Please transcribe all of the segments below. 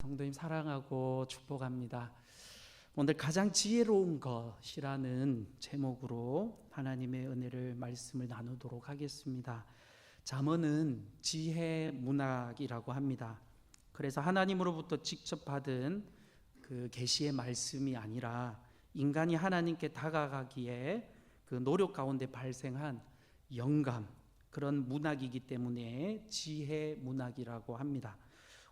성도님 사랑하고 축복합니다. 오늘 가장 지혜로운 것이라는 제목으로 하나님의 은혜를 말씀을 나누도록 하겠습니다. 잠언은 지혜 문학이라고 합니다. 그래서 하나님으로부터 직접 받은 그 계시의 말씀이 아니라 인간이 하나님께 다가가기에 그 노력 가운데 발생한 영감, 그런 문학이기 때문에 지혜 문학이라고 합니다.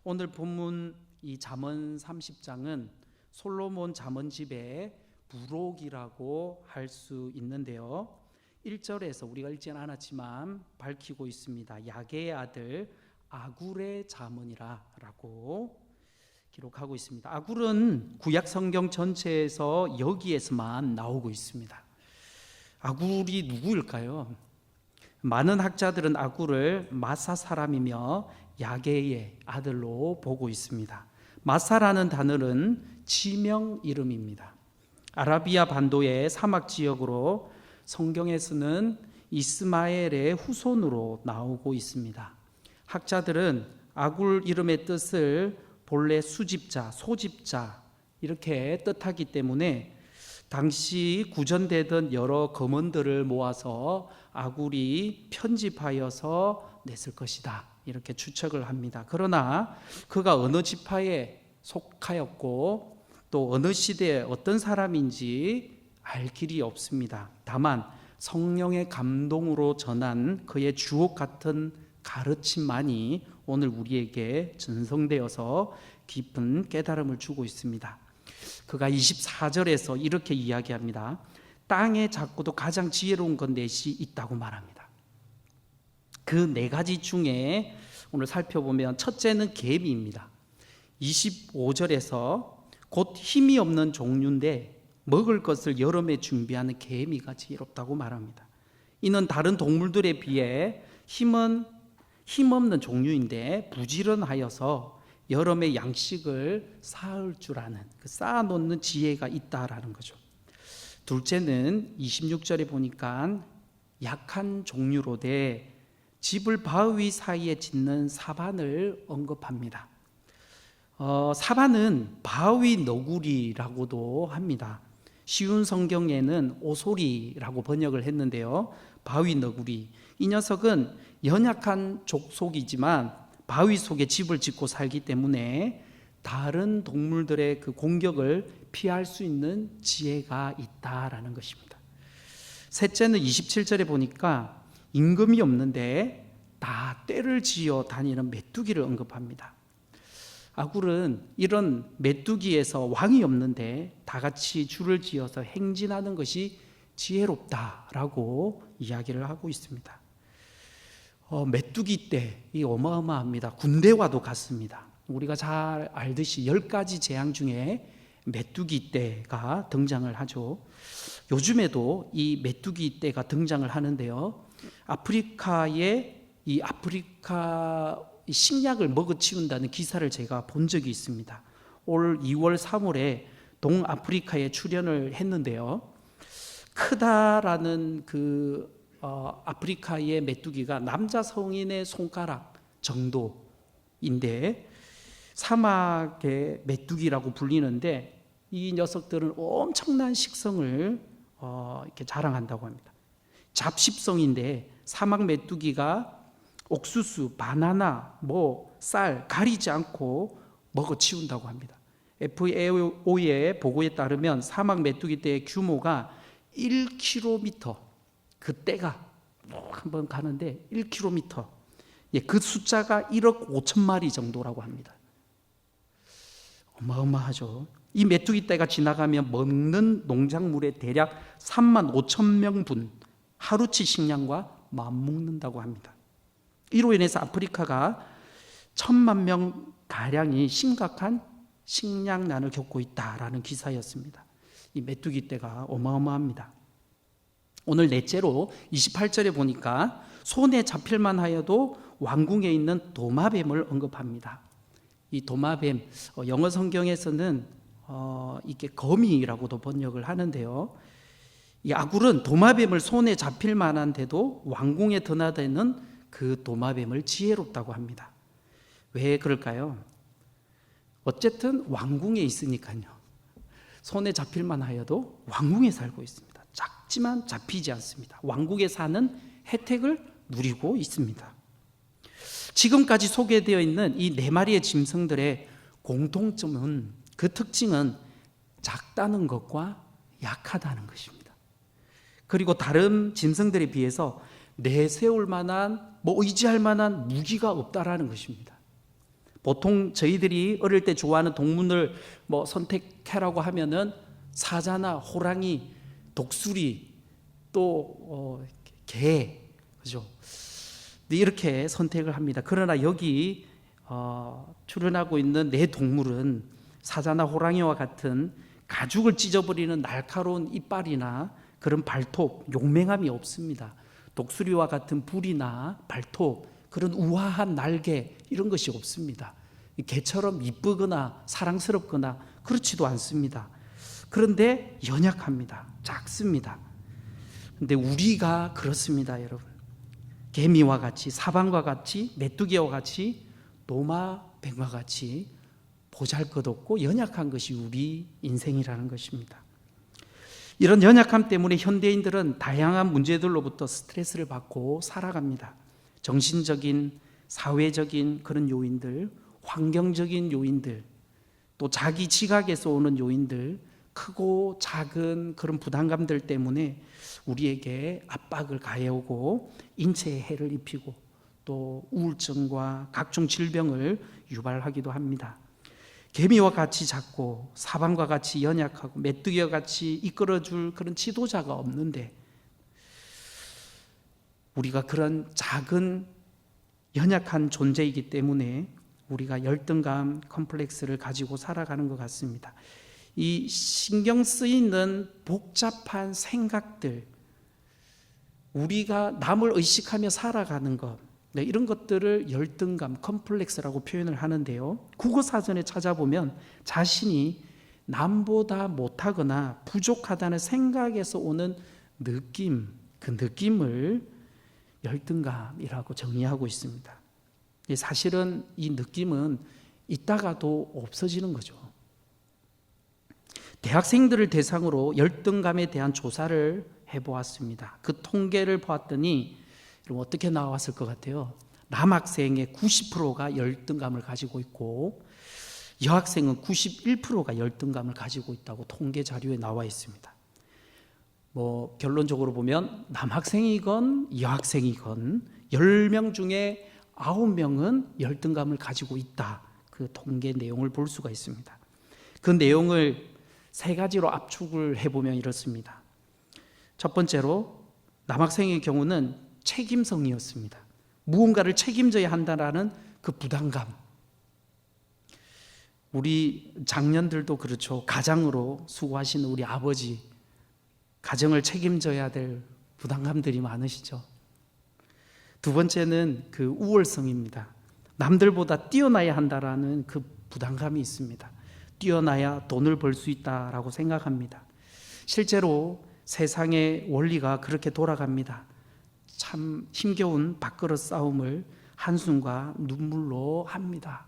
오늘 본문 이 잠언 30장은 솔로몬 잠언집의 부록이라고 할 수 있는데요. 1절에서 우리가 읽지는 않았지만 밝히고 있습니다. 야게의 아들 아굴의 잠언이라 라고 기록하고 있습니다. 아굴은 구약 성경 전체에서 여기에서만 나오고 있습니다. 아굴이 누구일까요? 많은 학자들은 아굴을 마사 사람이며 야게의 아들로 보고 있습니다. 마사라는 단어는 지명 이름입니다. 아라비아 반도의 사막 지역으로 성경에서는 이스마엘의 후손으로 나오고 있습니다. 학자들은 아굴 이름의 뜻을 본래 수집자, 소집자 이렇게 뜻하기 때문에 당시 구전되던 여러 검언들을 모아서 아굴이 편집하여서 냈을 것이다, 이렇게 추측을 합니다. 그러나 그가 어느 지파에 속하였고 또 어느 시대에 어떤 사람인지 알 길이 없습니다. 다만 성령의 감동으로 전한 그의 주옥 같은 가르침만이 오늘 우리에게 전성되어서 깊은 깨달음을 주고 있습니다. 그가 24절에서 이렇게 이야기합니다. 땅에 작고도 가장 지혜로운 건 넷이 있다고 말합니다. 그 네 가지 중에 오늘 살펴보면 첫째는 개미입니다. 25절에서 곧 힘이 없는 종류인데 먹을 것을 여름에 준비하는 개미가 지혜롭다고 말합니다. 이는 다른 동물들에 비해 힘없는 종류인데 부지런하여서 여름에 양식을 쌓을 줄 아는, 쌓아놓는 지혜가 있다라는 거죠. 둘째는 26절에 보니까 약한 종류로되 집을 바위 사이에 짓는 사반을 언급합니다. 사반은 바위 너구리라고도 합니다. 쉬운 성경에는 오소리라고 번역을 했는데요. 바위 너구리, 이 녀석은 연약한 족속이지만 바위 속에 집을 짓고 살기 때문에 다른 동물들의 그 공격을 피할 수 있는 지혜가 있다라는 것입니다. 셋째는 27절에 보니까 임금이 없는데 다 떼를 지어 다니는 메뚜기를 언급합니다. 아굴은 이런 메뚜기에서 왕이 없는데 다 같이 줄을 지어서 행진하는 것이 지혜롭다라고 이야기를 하고 있습니다. 메뚜기 떼이 어마어마합니다. 군대와도 같습니다. 우리가 잘 알듯이 10가지 재앙 중에 메뚜기 떼가 등장을 하죠. 요즘에도 이 메뚜기 떼가 등장을 하는데요. 아프리카의 이 아프리카 식량을 먹어치운다는 기사를 제가 본 적이 있습니다. 올 2월 3월에 동아프리카에 출연을 했는데요. 크다라는 아프리카의 메뚜기가 남자 성인의 손가락 정도인데 사막의 메뚜기라고 불리는데 이 녀석들은 엄청난 식성을 이렇게 자랑한다고 합니다. 잡식성인데 사막 메뚜기가 옥수수, 바나나, 쌀 가리지 않고 먹어치운다고 합니다. FAO의 보고에 따르면 사막 메뚜기 떼의 규모가 1km, 그 떼가 한번 가는데 1km, 그 숫자가 1억 5천 마리 정도라고 합니다. 어마어마하죠. 이 메뚜기 떼가 지나가면 먹는 농작물의 대략 3만 5천 명분 하루치 식량과 맞먹는다고 합니다. 이로 인해서 아프리카가 1,000만 명 가량이 심각한 식량난을 겪고 있다라는 기사였습니다. 이 메뚜기 떼가 어마어마합니다. 오늘 넷째로 28절에 보니까 손에 잡힐만 하여도 왕궁에 있는 도마뱀을 언급합니다. 이 도마뱀, 영어 성경에서는 이게 거미라고도 번역을 하는데요. 이 아굴은 도마뱀을 손에 잡힐 만한데도 왕궁에 드나드는 그 도마뱀을 지혜롭다고 합니다. 왜 그럴까요? 어쨌든 왕궁에 있으니까요. 손에 잡힐만 하여도 왕궁에 살고 있습니다. 작지만 잡히지 않습니다. 왕국에 사는 혜택을 누리고 있습니다. 지금까지 소개되어 있는 이 4마리의 짐승들의 공통점은, 그 특징은 작다는 것과 약하다는 것입니다. 그리고 다른 짐승들에 비해서 내세울 만한, 의지할 만한 무기가 없다라는 것입니다. 보통 저희들이 어릴 때 좋아하는 동물을 선택해라고 하면은 사자나 호랑이, 독수리, 또 개, 그죠? 이렇게 선택을 합니다. 그러나 여기 출연하고 있는 4동물은 사자나 호랑이와 같은 가죽을 찢어버리는 날카로운 이빨이나 그런 발톱, 용맹함이 없습니다. 독수리와 같은 불이나 발톱, 그런 우아한 날개, 이런 것이 없습니다. 개처럼 이쁘거나 사랑스럽거나 그렇지도 않습니다. 그런데 연약합니다. 작습니다. 그런데 우리가 그렇습니다, 여러분. 개미와 같이, 사방과 같이, 메뚜기와 같이, 노마, 백마 같이 보잘것없고 연약한 것이 우리 인생이라는 것입니다. 이런 연약함 때문에 현대인들은 다양한 문제들로부터 스트레스를 받고 살아갑니다. 정신적인, 사회적인 그런 요인들, 환경적인 요인들, 또 자기 지각에서 오는 요인들, 크고 작은 그런 부담감들 때문에 우리에게 압박을 가해오고 인체에 해를 입히고 또 우울증과 각종 질병을 유발하기도 합니다. 개미와 같이 작고 사방과 같이 연약하고 메뚜기와 같이 이끌어줄 그런 지도자가 없는데, 우리가 그런 작은 연약한 존재이기 때문에 우리가 열등감, 컴플렉스를 가지고 살아가는 것 같습니다. 이 신경 쓰이는 복잡한 생각들, 우리가 남을 의식하며 살아가는 것, 이런 것들을 열등감, 컴플렉스라고 표현을 하는데요. 국어사전에 찾아보면 자신이 남보다 못하거나 부족하다는 생각에서 오는 느낌, 그 느낌을 열등감이라고 정의하고 있습니다. 사실은 이 느낌은 있다가도 없어지는 거죠. 대학생들을 대상으로 열등감에 대한 조사를 해보았습니다. 그 통계를 보았더니 그럼 어떻게 나왔을 것 같아요? 남학생의 90%가 열등감을 가지고 있고 여학생은 91%가 열등감을 가지고 있다고 통계 자료에 나와 있습니다. 결론적으로 보면 남학생이건 여학생이건 10명 중에 9명은 열등감을 가지고 있다. 그 통계 내용을 볼 수가 있습니다. 그 내용을 3가지로 압축을 해보면 이렇습니다. 첫 번째로 남학생의 경우는 책임성이었습니다. 무언가를 책임져야 한다는 그 부담감. 우리 장년들도 그렇죠. 가장으로 수고하시는 우리 아버지, 가정을 책임져야 될 부담감들이 많으시죠. 두 번째는 그 우월성입니다. 남들보다 뛰어나야 한다라는 그 부담감이 있습니다. 뛰어나야 돈을 벌 수 있다라고 생각합니다. 실제로 세상의 원리가 그렇게 돌아갑니다. 참 힘겨운 밥그릇 싸움을 한숨과 눈물로 합니다.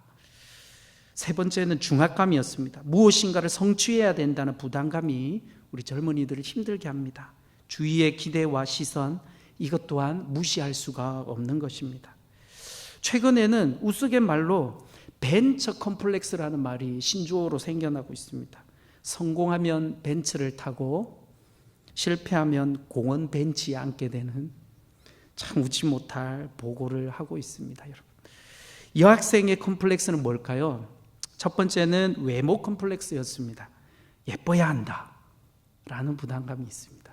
세 번째는 중압감이었습니다. 무엇인가를 성취해야 된다는 부담감이 우리 젊은이들을 힘들게 합니다. 주위의 기대와 시선, 이것 또한 무시할 수가 없는 것입니다. 최근에는 우스갯말로 벤처 컴플렉스라는 말이 신조어로 생겨나고 있습니다. 성공하면 벤츠를 타고 실패하면 공원 벤치에 앉게 되는 참 웃지 못할 보고를 하고 있습니다, 여러분. 여학생의 컴플렉스는 뭘까요? 첫 번째는 외모 컴플렉스였습니다. 예뻐야 한다 라는 부담감이 있습니다.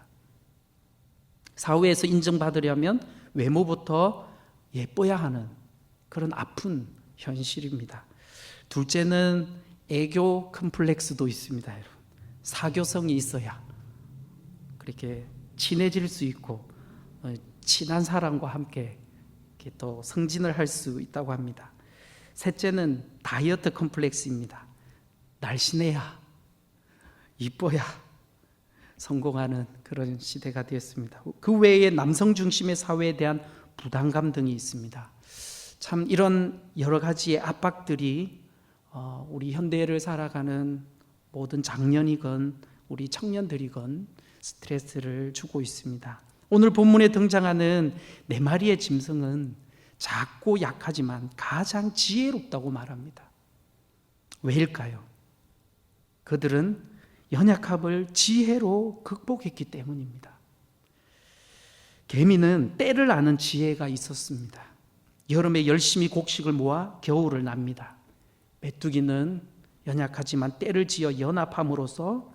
사회에서 인정받으려면 외모부터 예뻐야 하는 그런 아픈 현실입니다. 둘째는 애교 컴플렉스도 있습니다, 여러분. 사교성이 있어야 그렇게 친해질 수 있고 친한 사람과 함께 이렇게 또 승진을 할 수 있다고 합니다. 셋째는 다이어트 컴플렉스입니다. 날씬해야, 이뻐야 성공하는 그런 시대가 되었습니다. 그 외에 남성 중심의 사회에 대한 부담감 등이 있습니다. 참 이런 여러 가지의 압박들이 우리 현대를 살아가는 모든 장년이건 우리 청년들이건 스트레스를 주고 있습니다. 오늘 본문에 등장하는 네 마리의 짐승은 작고 약하지만 가장 지혜롭다고 말합니다. 왜일까요? 그들은 연약함을 지혜로 극복했기 때문입니다. 개미는 때를 아는 지혜가 있었습니다. 여름에 열심히 곡식을 모아 겨울을 납니다. 메뚜기는 연약하지만 때를 지어 연합함으로써,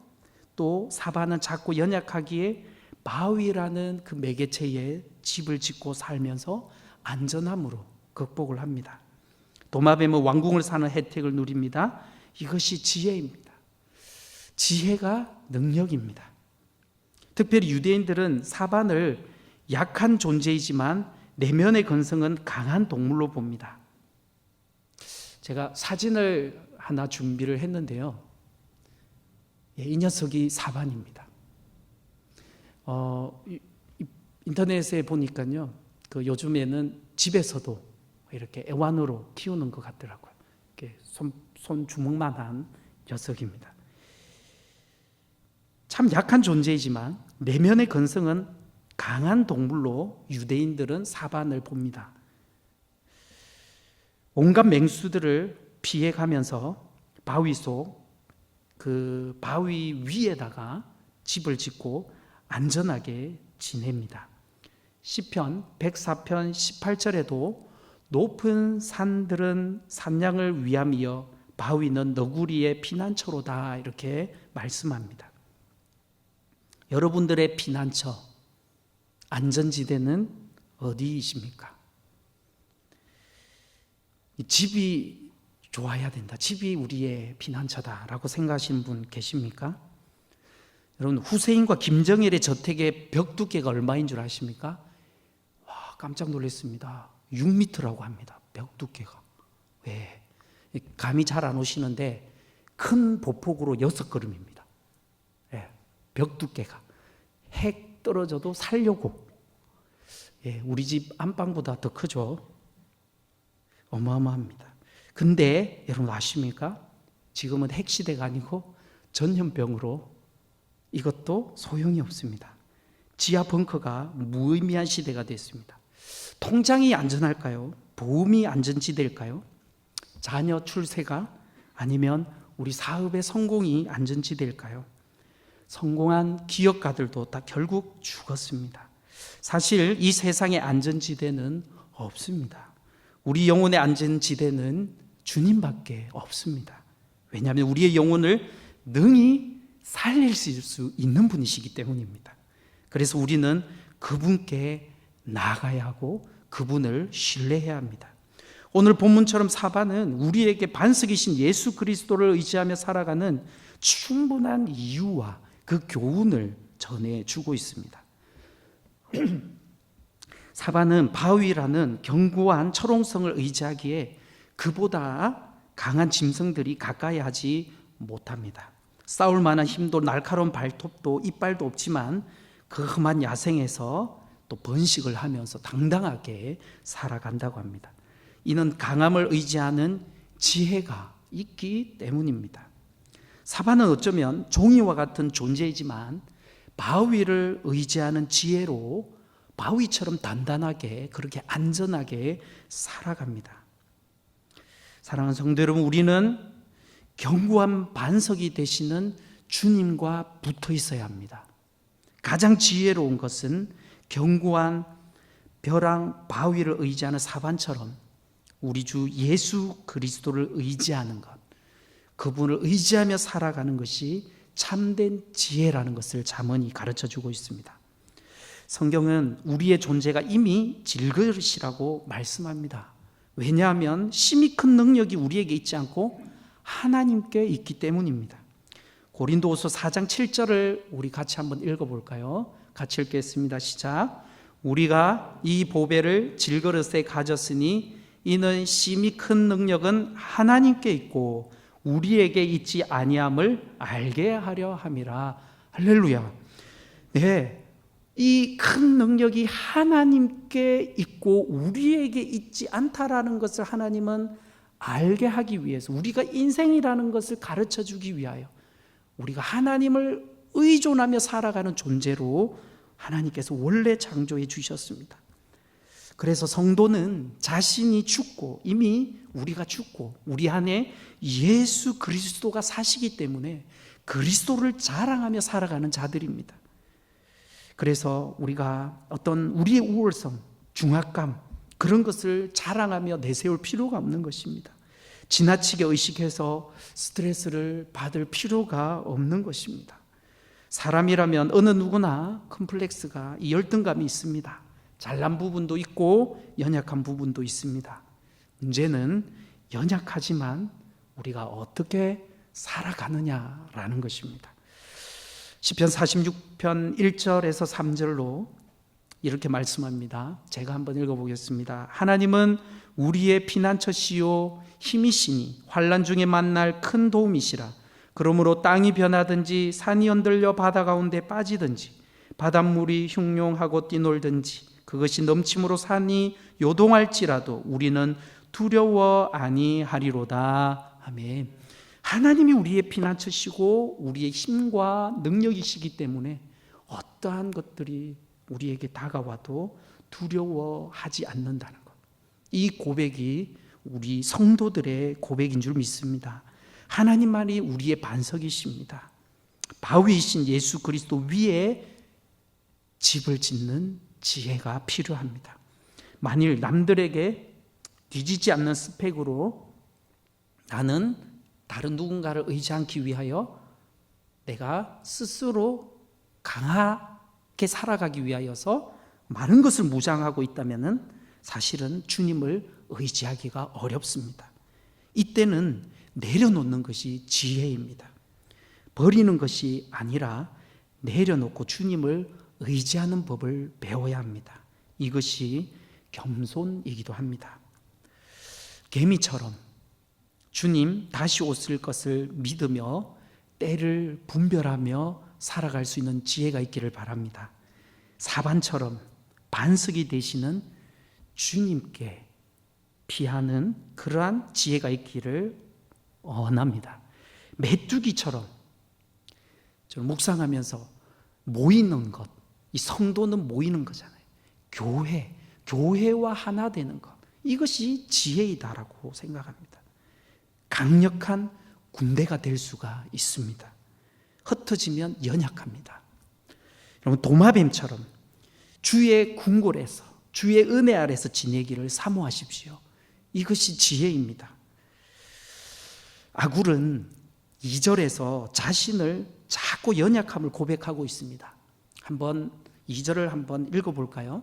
또 사바는 작고 연약하기에 바위라는 그 매개체에 집을 짓고 살면서 안전함으로 극복을 합니다. 도마뱀은 왕궁을 사는 혜택을 누립니다. 이것이 지혜입니다. 지혜가 능력입니다. 특별히 유대인들은 사반을 약한 존재이지만 내면의 근성은 강한 동물로 봅니다. 제가 사진을 하나 준비를 했는데요. 이 녀석이 사반입니다. 인터넷에 보니까요, 요즘에는 집에서도 이렇게 애완으로 키우는 것 같더라고요. 이렇게 손 주먹만한 녀석입니다. 참 약한 존재이지만 내면의 근성은 강한 동물로 유대인들은 사반을 봅니다. 온갖 맹수들을 피해가면서 바위 속 그 바위 위에다가 집을 짓고 안전하게 지냅니다. 시편 104편 18절에도 높은 산들은 산양을 위함이여 바위는 너구리의 피난처로다, 이렇게 말씀합니다. 여러분들의 피난처, 안전지대는 어디이십니까? 집이 좋아야 된다, 집이 우리의 피난처다라고 생각하시는 분 계십니까? 여러분, 후세인과 김정일의 저택의 벽 두께가 얼마인 줄 아십니까? 와, 깜짝 놀랐습니다. 6m라고 합니다. 벽 두께가. 왜? 감이 잘 안 오시는데 큰 보폭으로 6걸음입니다. 예, 벽 두께가. 핵 떨어져도 살려고. 예, 우리 집 안방보다 더 크죠. 어마어마합니다. 근데 여러분 아십니까? 지금은 핵시대가 아니고 전염병으로 이것도 소용이 없습니다. 지하 벙커가 무의미한 시대가 됐습니다. 통장이 안전할까요? 보험이 안전지대일까요? 자녀 출세가, 아니면 우리 사업의 성공이 안전지대일까요? 성공한 기업가들도 다 결국 죽었습니다. 사실 이 세상의 안전지대는 없습니다. 우리 영혼의 안전지대는 주님밖에 없습니다. 왜냐하면 우리의 영혼을 능히 살릴 수 있는 분이시기 때문입니다. 그래서 우리는 그분께 나아가야 하고 그분을 신뢰해야 합니다. 오늘 본문처럼 사바는 우리에게 반석이신 예수 그리스도를 의지하며 살아가는 충분한 이유와 그 교훈을 전해주고 있습니다. 사바는 바위라는 견고한 철옹성을 의지하기에 그보다 강한 짐승들이 가까이 하지 못합니다. 싸울 만한 힘도 날카로운 발톱도 이빨도 없지만 그 험한 야생에서 또 번식을 하면서 당당하게 살아간다고 합니다. 이는 강함을 의지하는 지혜가 있기 때문입니다. 사바는 어쩌면 종이와 같은 존재이지만 바위를 의지하는 지혜로 바위처럼 단단하게, 그렇게 안전하게 살아갑니다. 사랑하는 성도 여러분, 우리는 견고한 반석이 되시는 주님과 붙어 있어야 합니다. 가장 지혜로운 것은 견고한 벼랑 바위를 의지하는 사반처럼 우리 주 예수 그리스도를 의지하는 것, 그분을 의지하며 살아가는 것이 참된 지혜라는 것을 잠언이 가르쳐주고 있습니다. 성경은 우리의 존재가 이미 질그릇이라고 말씀합니다. 왜냐하면 심히 큰 능력이 우리에게 있지 않고 하나님께 있기 때문입니다. 고린도후서 4장 7절을 우리 같이 한번 읽어볼까요? 같이 읽겠습니다. 시작. 우리가 이 보배를 질그릇에 가졌으니 이는 심히 큰 능력은 하나님께 있고 우리에게 있지 아니함을 알게 하려 함이라. 할렐루야. 네, 이 큰 능력이 하나님께 있고 우리에게 있지 않다라는 것을 하나님은 알게 하기 위해서, 우리가 인생이라는 것을 가르쳐 주기 위하여 우리가 하나님을 의존하며 살아가는 존재로 하나님께서 원래 창조해 주셨습니다. 그래서 성도는 자신이 죽고, 이미 우리가 죽고 우리 안에 예수 그리스도가 사시기 때문에 그리스도를 자랑하며 살아가는 자들입니다. 그래서 우리가 어떤 우리의 우월성, 중압감, 그런 것을 자랑하며 내세울 필요가 없는 것입니다. 지나치게 의식해서 스트레스를 받을 필요가 없는 것입니다. 사람이라면 어느 누구나 컴플렉스가, 이 열등감이 있습니다. 잘난 부분도 있고 연약한 부분도 있습니다. 문제는 연약하지만 우리가 어떻게 살아가느냐라는 것입니다. 시편 46편 1절에서 3절로 이렇게 말씀합니다. 제가 한번 읽어보겠습니다. 하나님은 우리의 피난처시요 힘이시니 환난 중에 만날 큰 도움이시라. 그러므로 땅이 변하든지 산이 흔들려 바다 가운데 빠지든지 바닷물이 흉룡하고 뛰놀든지 그것이 넘침으로 산이 요동할지라도 우리는 두려워 아니하리로다. 아멘. 하나님이 우리의 피난처시고 우리의 힘과 능력이시기 때문에 어떠한 것들이 우리에게 다가와도 두려워하지 않는다는 것, 이 고백이 우리 성도들의 고백인 줄 믿습니다. 하나님만이 우리의 반석이십니다. 바위이신 예수 그리스도 위에 집을 짓는 지혜가 필요합니다. 만일 남들에게 뒤지지 않는 스펙으로 나는 다른 누군가를 의지하기 위하여 내가 스스로 강하게 살아가기 위하여서 많은 것을 무장하고 있다면 사실은 주님을 의지하기가 어렵습니다. 이때는 내려놓는 것이 지혜입니다. 버리는 것이 아니라 내려놓고 주님을 의지하는 법을 배워야 합니다. 이것이 겸손이기도 합니다. 개미처럼 주님 다시 오실 것을 믿으며 때를 분별하며 살아갈 수 있는 지혜가 있기를 바랍니다. 사반처럼 반석이 되시는 주님께 피하는 그러한 지혜가 있기를 원합니다. 메뚜기처럼 저는 묵상하면서 모이는 것, 이 성도는 모이는 거잖아요. 교회와 하나 되는 것, 이것이 지혜이다라고 생각합니다. 강력한 군대가 될 수가 있습니다. 흩어지면 연약합니다. 여러분, 도마뱀처럼 주의 궁궐에서, 주의 은혜 아래서 지내기를 사모하십시오. 이것이 지혜입니다. 아굴은 2절에서 자신을 자꾸 연약함을 고백하고 있습니다. 한번 2절을 한번 읽어볼까요?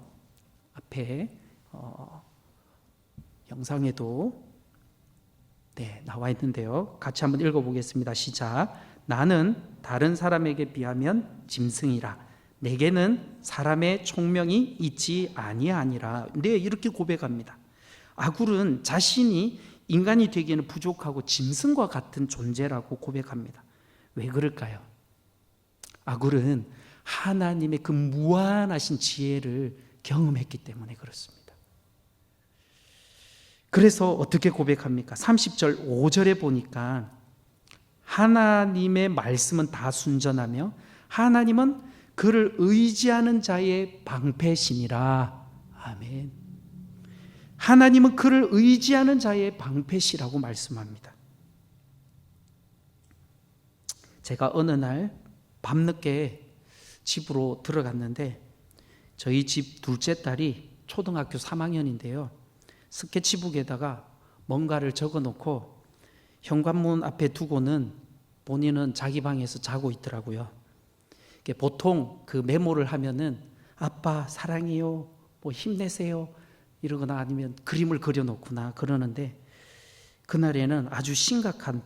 앞에 영상에도 나와 있는데요. 같이 한번 읽어보겠습니다. 시작. 나는 다른 사람에게 비하면 짐승이라. 내게는 사람의 총명이 있지 아니하니라. 네, 이렇게 고백합니다. 아굴은 자신이 인간이 되기에는 부족하고 짐승과 같은 존재라고 고백합니다. 왜 그럴까요? 아굴은 하나님의 그 무한하신 지혜를 경험했기 때문에 그렇습니다. 그래서 어떻게 고백합니까? 30절 5절에 보니까 하나님의 말씀은 다 순전하며 하나님은 그를 의지하는 자의 방패시니라. 아멘. 하나님은 그를 의지하는 자의 방패시라고 말씀합니다. 제가 어느 날 밤늦게 집으로 들어갔는데 저희 집 둘째 딸이 초등학교 3학년인데요. 스케치북에다가 뭔가를 적어놓고 현관문 앞에 두고는 본인은 자기 방에서 자고 있더라고요. 보통 그 메모를 하면은 아빠 사랑해요, 뭐 힘내세요 이러거나 아니면 그림을 그려놓거나 그러는데 그날에는 아주 심각한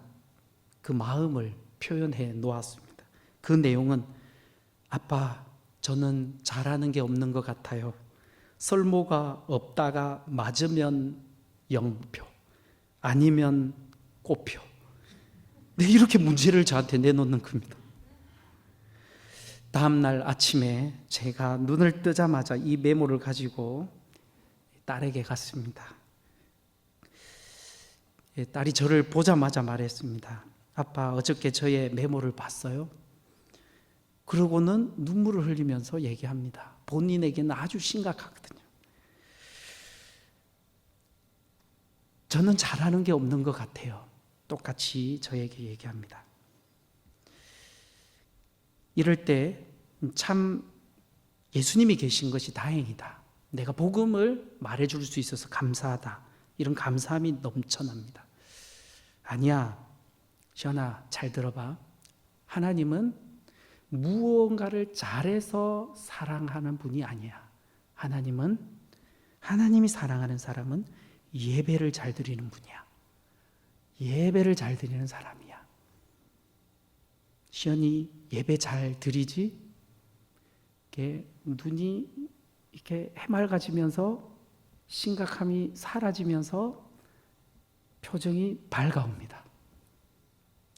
그 마음을 표현해 놓았습니다. 그 내용은 아빠, 저는 잘하는 게 없는 것 같아요. 설모가 없다가 맞으면 0표, 아니면 꼬표. 이렇게 문제를 저한테 내놓는 겁니다. 다음날 아침에 제가 눈을 뜨자마자 이 메모를 가지고 딸에게 갔습니다. 딸이 저를 보자마자 말했습니다. 아빠, 어저께 저의 메모를 봤어요? 그러고는 눈물을 흘리면서 얘기합니다. 본인에게는 아주 심각하거든요. 저는 잘하는 게 없는 것 같아요. 똑같이 저에게 얘기합니다. 이럴 때 참 예수님이 계신 것이 다행이다. 내가 복음을 말해줄 수 있어서 감사하다. 이런 감사함이 넘쳐납니다. 아니야, 시연아, 잘 들어봐. 하나님은 무언가를 잘해서 사랑하는 분이 아니야. 하나님이 사랑하는 사람은 예배를 잘 드리는 분이야. 예배를 잘 드리는 사람이야. 시연이 예배 잘 드리지? 이렇게 눈이 이렇게 해맑아지면서 심각함이 사라지면서 표정이 밝아옵니다.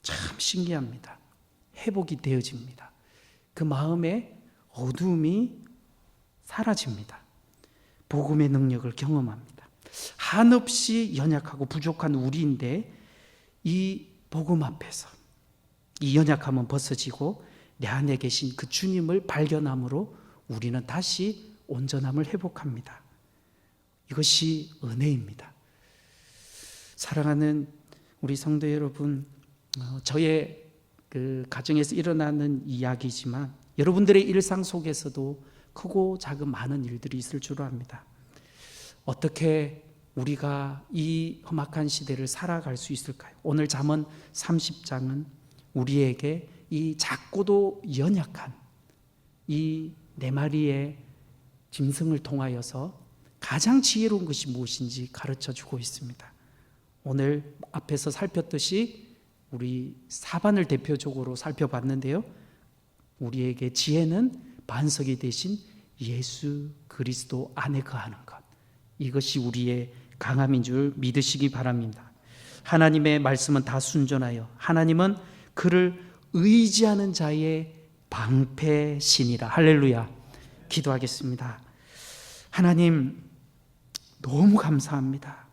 참 신기합니다. 회복이 되어집니다. 그 마음의 어두움이 사라집니다. 복음의 능력을 경험합니다. 한없이 연약하고 부족한 우리인데 이 복음 앞에서 이 연약함은 벗어지고 내 안에 계신 그 주님을 발견함으로 우리는 다시 온전함을 회복합니다. 이것이 은혜입니다. 사랑하는 우리 성도 여러분, 저의 그 가정에서 일어나는 이야기지만 여러분들의 일상 속에서도 크고 작은 많은 일들이 있을 줄 압니다. 어떻게 우리가 이 험악한 시대를 살아갈 수 있을까요? 오늘 잠언 30장은 우리에게 이 작고도 연약한 이 네 마리의 짐승을 통하여서 가장 지혜로운 것이 무엇인지 가르쳐 주고 있습니다. 오늘 앞에서 살폈듯이 우리 사반을 대표적으로 살펴봤는데요. 우리에게 지혜는 반석이 되신 예수 그리스도 안에 거하는 것. 이것이 우리의 강함인 줄 믿으시기 바랍니다. 하나님의 말씀은 다 순전하여 하나님은 그를 의지하는 자의 방패신이라. 할렐루야. 기도하겠습니다. 하나님, 너무 감사합니다.